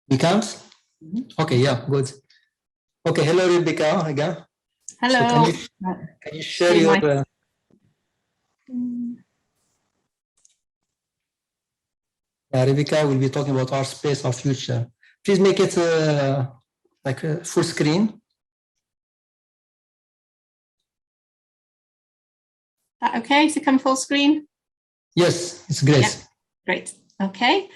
Becomes? Okay, yeah, good. Okay, hello, Rebecca again. Hello. So can you share your... Rebecca will be talking about our space, our future. Please make it like a full screen. Okay, so come full screen? Yes, it's great. Yeah, great. Okay.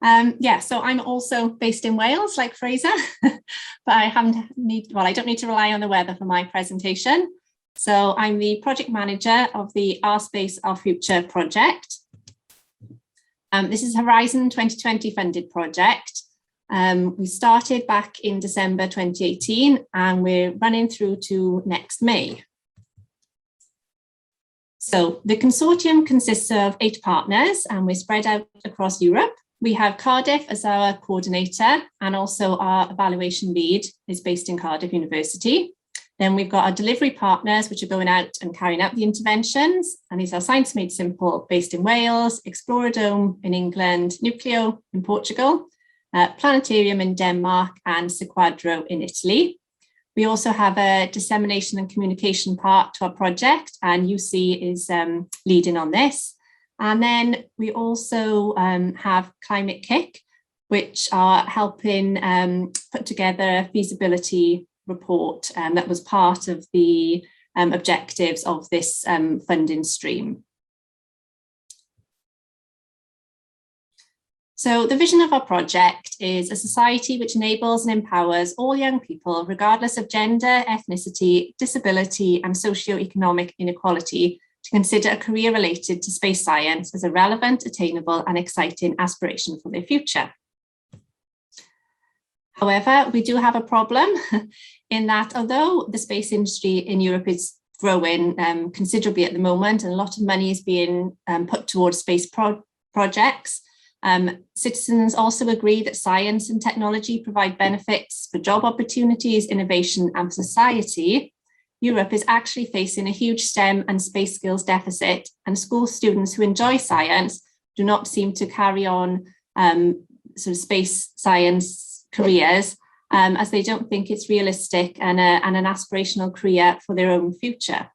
Yeah, so I'm also based in Wales, like Fraser, but I don't need to rely on the weather for my presentation. So I'm the project manager of the Our Space, Our Future project. This is Horizon 2020 funded project. We started back in December 2018 and we're running through to next May. So the consortium consists of 8 partners and we're spread out across Europe. We have Cardiff as our coordinator, and also our evaluation lead is based in Cardiff University. Then we've got our delivery partners, which are going out and carrying out the interventions. And these are Science Made Simple based in Wales, Exploradome in England, Nucleo in Portugal, Planetarium in Denmark, and Sequadro in Italy. We also have a dissemination and communication part to our project, and UC is leading on this. And then we also have Climate Kick, which are helping put together a feasibility report that was part of the objectives of this funding stream. So the vision of our project is a society which enables and empowers all young people, regardless of gender, ethnicity, disability, and socioeconomic inequality, to consider a career related to space science as a relevant, attainable, and exciting aspiration for their future. However, we do have a problem in that although the space industry in Europe is growing considerably at the moment, and a lot of money is being put towards space projects, citizens also agree that science and technology provide benefits for job opportunities, innovation, and society. Europe is actually facing a huge STEM and space skills deficit, and school students who enjoy science do not seem to carry on sort of space science careers as they don't think it's realistic and an aspirational career for their own future.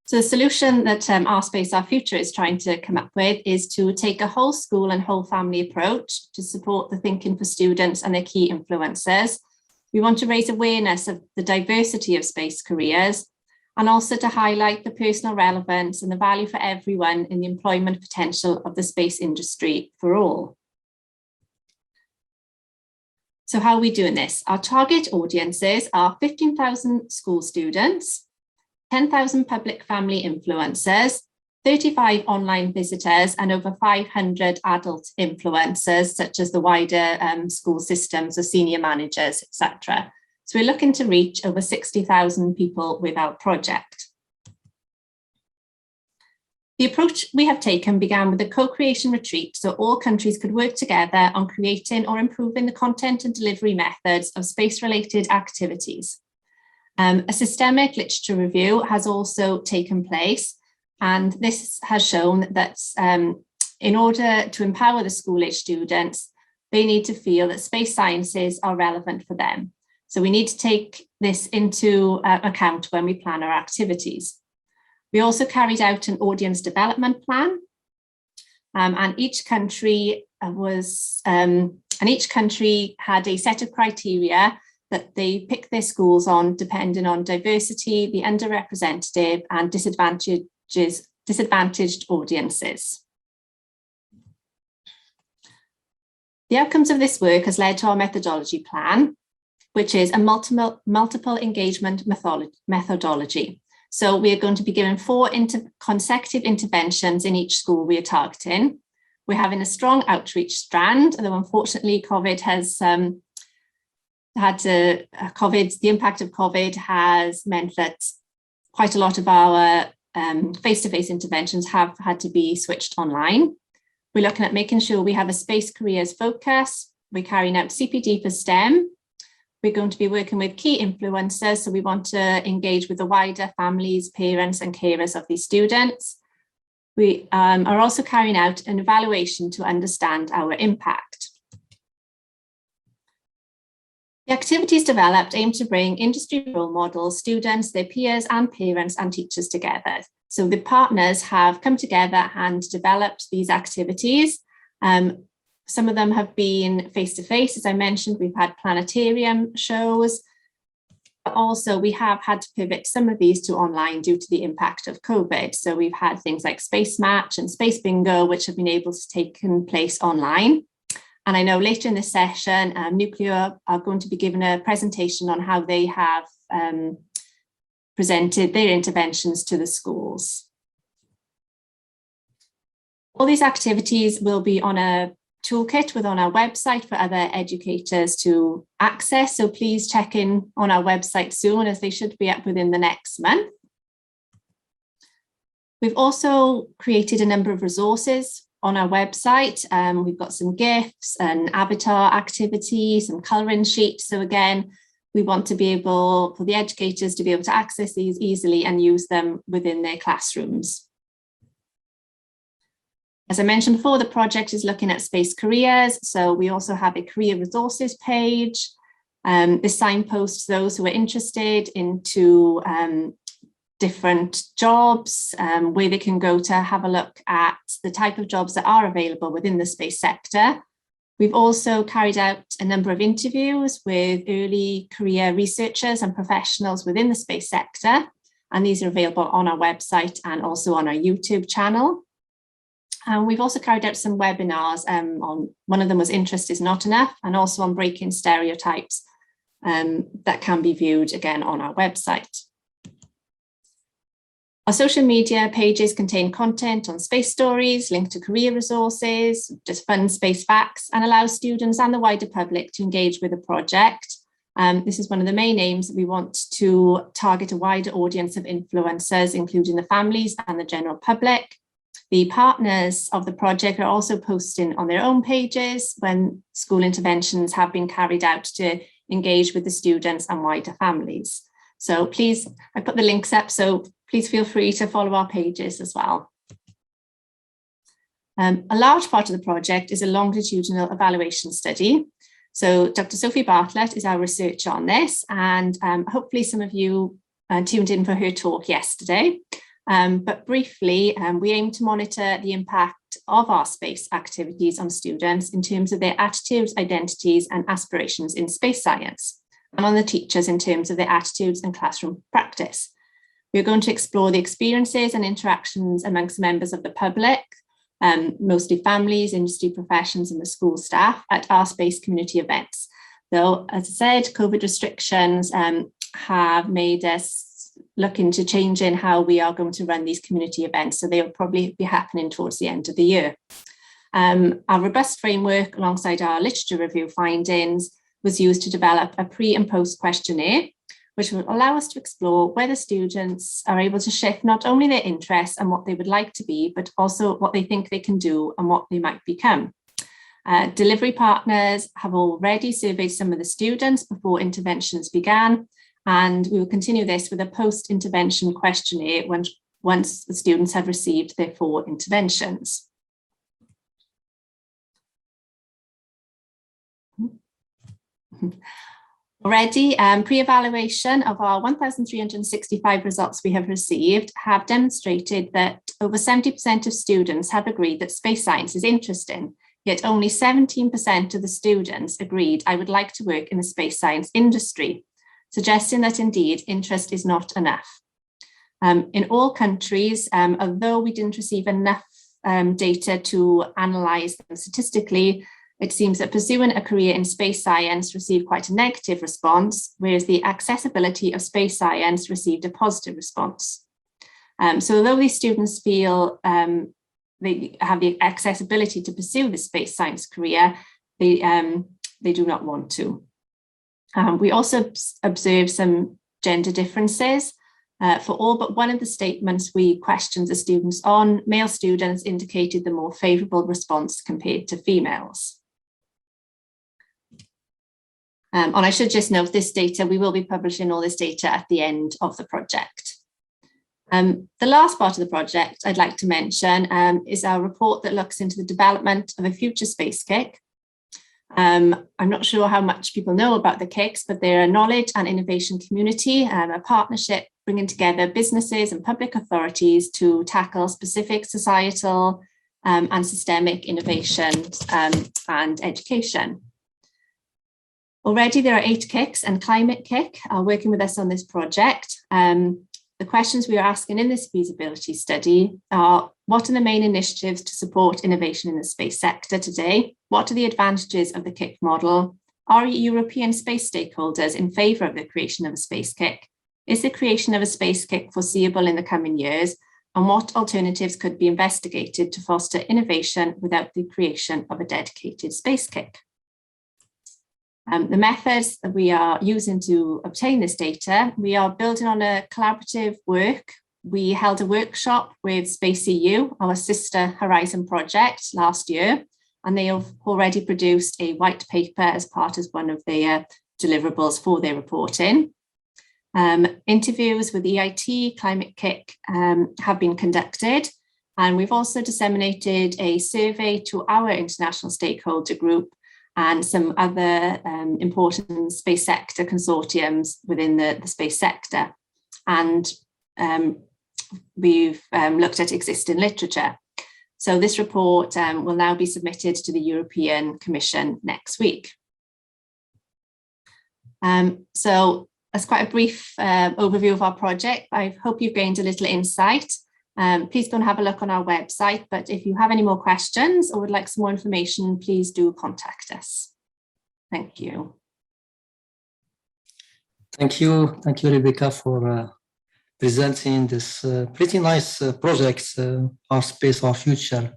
So the solution that Our Space, Our Future is trying to come up with is to take a whole school and whole family approach to support the thinking for students and their key influencers. We want to raise awareness of the diversity of space careers, and also to highlight the personal relevance and the value for everyone in the employment potential of the space industry for all. So how are we doing this? Our target audiences are 15,000 school students, 10,000 public family influencers, 35 online visitors, and over 500 adult influencers, such as the wider school systems or senior managers, etc. So we're looking to reach over 60,000 people with our project. The approach we have taken began with a co-creation retreat, so all countries could work together on creating or improving the content and delivery methods of space-related activities. A systemic literature review has also taken place, and this has shown that in order to empower the school-age students, they need to feel that space sciences are relevant for them. So we need to take this into account when we plan our activities. We also carried out an audience development plan, and each country had a set of criteria that they pick their schools on, depending on diversity, the underrepresented, and disadvantaged audiences. The outcomes of this work has led to our methodology plan, which is a multiple engagement methodology. So we are going to be given 4 consecutive interventions in each school we are targeting. We're having a strong outreach strand, although unfortunately COVID has the impact of COVID has meant that quite a lot of our face-to-face interventions have had to be switched online. We're looking at making sure we have a space careers focus. We're carrying out CPD for STEM. We're going to be working with key influencers, so we want to engage with the wider families, parents, and carers of these students. We are also carrying out an evaluation to understand our impact. The activities developed aim to bring industry role models, students, their peers and parents and teachers together. So the partners have come together and developed these activities. Some of them have been face-to-face, as I mentioned. We've had planetarium shows. Also, we have had to pivot some of these to online due to the impact of COVID. So we've had things like Space Match and Space Bingo, which have been able to take place online. And I know later in the session, Nuclear are going to be given a presentation on how they have presented their interventions to the schools. All these activities will be on a toolkit on our website for other educators to access. So please check in on our website soon, as they should be up within the next month. We've also created a number of resources on our website. We've got some GIFs and avatar activities, some colouring sheets. So again, we want to be able for the educators to be able to access these easily and use them within their classrooms. As I mentioned before, the project is looking at space careers. So we also have a career resources page. This signposts those who are interested into different jobs, where they can go to have a look at the type of jobs that are available within the space sector. We've also carried out a number of interviews with early career researchers and professionals within the space sector. And these are available on our website and also on our YouTube channel. We've also carried out some webinars on, one of them was Interest is Not Enough, and also on breaking stereotypes that can be viewed again on our website. Our social media pages contain content on space stories, linked to career resources, just fun space facts, and allow students and the wider public to engage with the project. This is one of the main aims that we want to target a wider audience of influencers, including the families and the general public. The partners of the project are also posting on their own pages when school interventions have been carried out to engage with the students and wider families. So please, I put the links up, so please feel free to follow our pages as well. A large part of the project is a longitudinal evaluation study. So Dr. Sophie Bartlett is our researcher on this, and hopefully some of you tuned in for her talk yesterday. But briefly, we aim to monitor the impact of our space activities on students in terms of their attitudes, identities and aspirations in space science, and on the teachers in terms of their attitudes and classroom practice. We're going to explore the experiences and interactions amongst members of the public, mostly families, industry professions and the school staff at our space community events. Though, as I said, COVID restrictions have made us look into changing how we are going to run these community events. So they will probably be happening towards the end of the year. Our robust framework alongside our literature review findings was used to develop a pre and post questionnaire, which will allow us to explore whether students are able to shift not only their interests and what they would like to be, but also what they think they can do and what they might become. Delivery partners have already surveyed some of the students before interventions began, and we will continue this with a post-intervention questionnaire once the students have received their 4 interventions. Already, pre-evaluation of our 1,365 results we have received have demonstrated that over 70% of students have agreed that space science is interesting, yet only 17% of the students agreed I would like to work in the space science industry, suggesting that indeed interest is not enough. In all countries, although we didn't receive enough data to analyse them statistically, it seems that pursuing a career in space science received quite a negative response, whereas the accessibility of space science received a positive response. So although these students feel they have the accessibility to pursue the space science career, they do not want to. We also observed some gender differences. For all but one of the statements we questioned the students on, male students indicated the more favourable response compared to females. And I should just note this data, we will be publishing all this data at the end of the project. The last part of the project I'd like to mention is our report that looks into the development of a future space kick. I'm not sure how much people know about the KICs, but they're a knowledge and innovation community, a partnership bringing together businesses and public authorities to tackle specific societal and systemic innovations and education. Already there are 8 KICs, and Climate KIC are working with us on this project. The questions we are asking in this feasibility study are: what are the main initiatives to support innovation in the space sector today? What are the advantages of the KIC model? Are European space stakeholders in favour of the creation of a space KIC? Is the creation of a space KIC foreseeable in the coming years? And what alternatives could be investigated to foster innovation without the creation of a dedicated space KIC? The methods that we are using to obtain this data, we are building on a collaborative work. We held a workshop with Space EU, our sister Horizon project, last year, and they have already produced a white paper as part of one of their deliverables for their reporting. Interviews with EIT, Climate KIC have been conducted, and we've also disseminated a survey to our international stakeholder group and some other important space sector consortiums within the space sector. And we've looked at existing literature. So this report will now be submitted to the European Commission next week. So that's quite a brief overview of our project. I hope you've gained a little insight. Please go and have a look on our website, but if you have any more questions or would like some more information, please do contact us. Thank you. Thank you, Rebecca, for presenting this pretty nice project, Our Space, Our Future.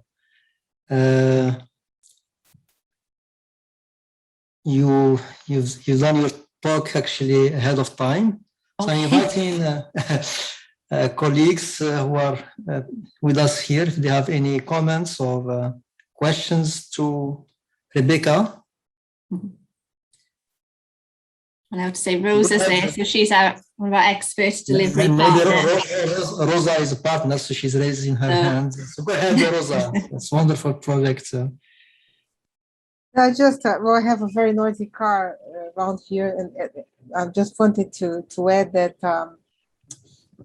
You've done your talk actually ahead of time. Okay. So I'm inviting colleagues who are with us here, if they have any comments or questions to Rebecca. I'll have to say Rosa's there, so she's one of our expert delivery partners. Rosa is a partner, so she's raising her hand. So go ahead, Rosa. It's a wonderful project. I just, I have a very noisy car around here, and I just wanted to add that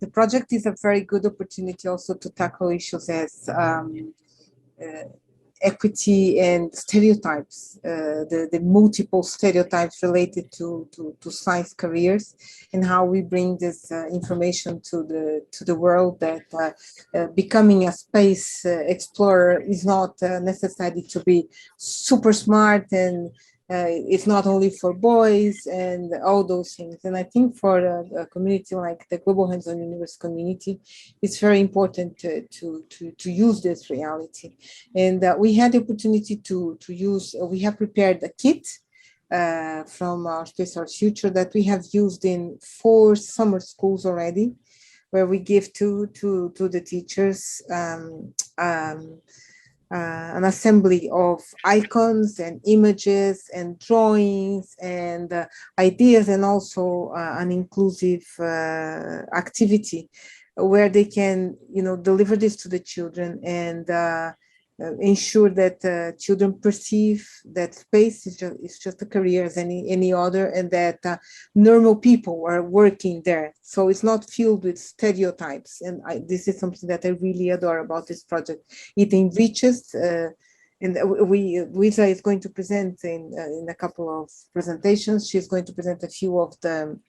the project is a very good opportunity also to tackle issues as equity and stereotypes, the multiple stereotypes related to science careers, and how we bring this information to the world, that becoming a space explorer is not necessary to be super smart, and it's not only for boys and all those things. And I think for a community like the Global Hands-on Universe community, it's very important to use this reality. And we had the opportunity to use, we have prepared a kit from Our Space, Our Future that we have used in 4 summer schools already, where we give to the teachers an assembly of icons and images and drawings and ideas, and also an inclusive activity where they can, deliver this to the children and ensure that children perceive that space is just a career as any other, and that normal people are working there. So it's not filled with stereotypes. And this is something that I really adore about this project. It enriches, and Luisa is going to present in a couple of presentations. She's going to present a few of the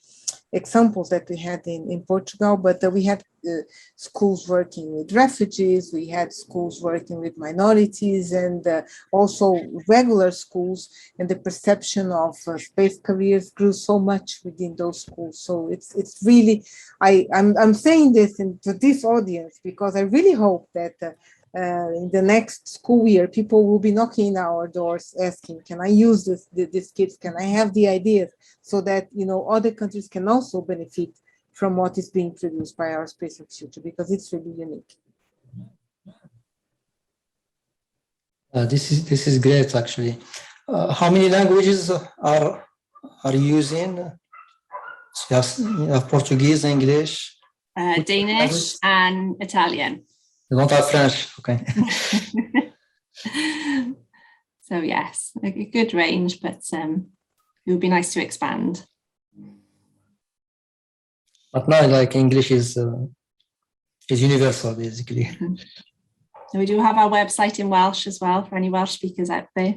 examples that we had in Portugal, but we had schools working with refugees, we had schools working with minorities, and also regular schools, and the perception of space careers grew so much within those schools. So it's really, I'm saying this to this audience because I really hope that in the next school year, people will be knocking our doors asking, can I use these kits? Can I have the ideas? So that, other countries can also benefit from what is being produced by Our Space, Our Future, because it's really unique. This is great, actually. How many languages are you using? Yes, Portuguese, English, Danish, and Italian. You don't have French, okay. So yes, a good range, but it would be nice to expand. But now, like, English is universal, basically. So we do have our website in Welsh as well for any Welsh speakers out there.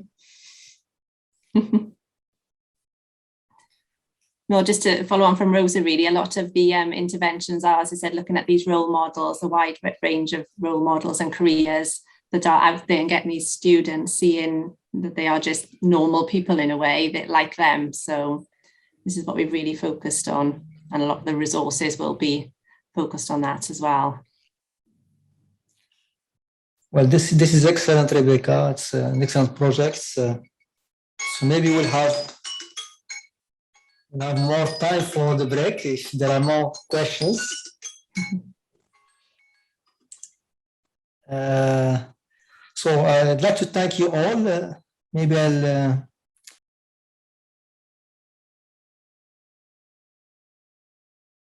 No, just to follow on from Rosa, really, a lot of the interventions are, as I said, looking at these role models, a wide range of role models and careers that are out there, and getting these students seeing that they are just normal people in a way that like them. So this is what we've really focused on, and a lot of the resources will be focused on that as well. Well, this is excellent, Rebecca. It's an excellent project. So maybe we'll have more time for the break if there are more questions. So I'd like to thank you all. Maybe I'll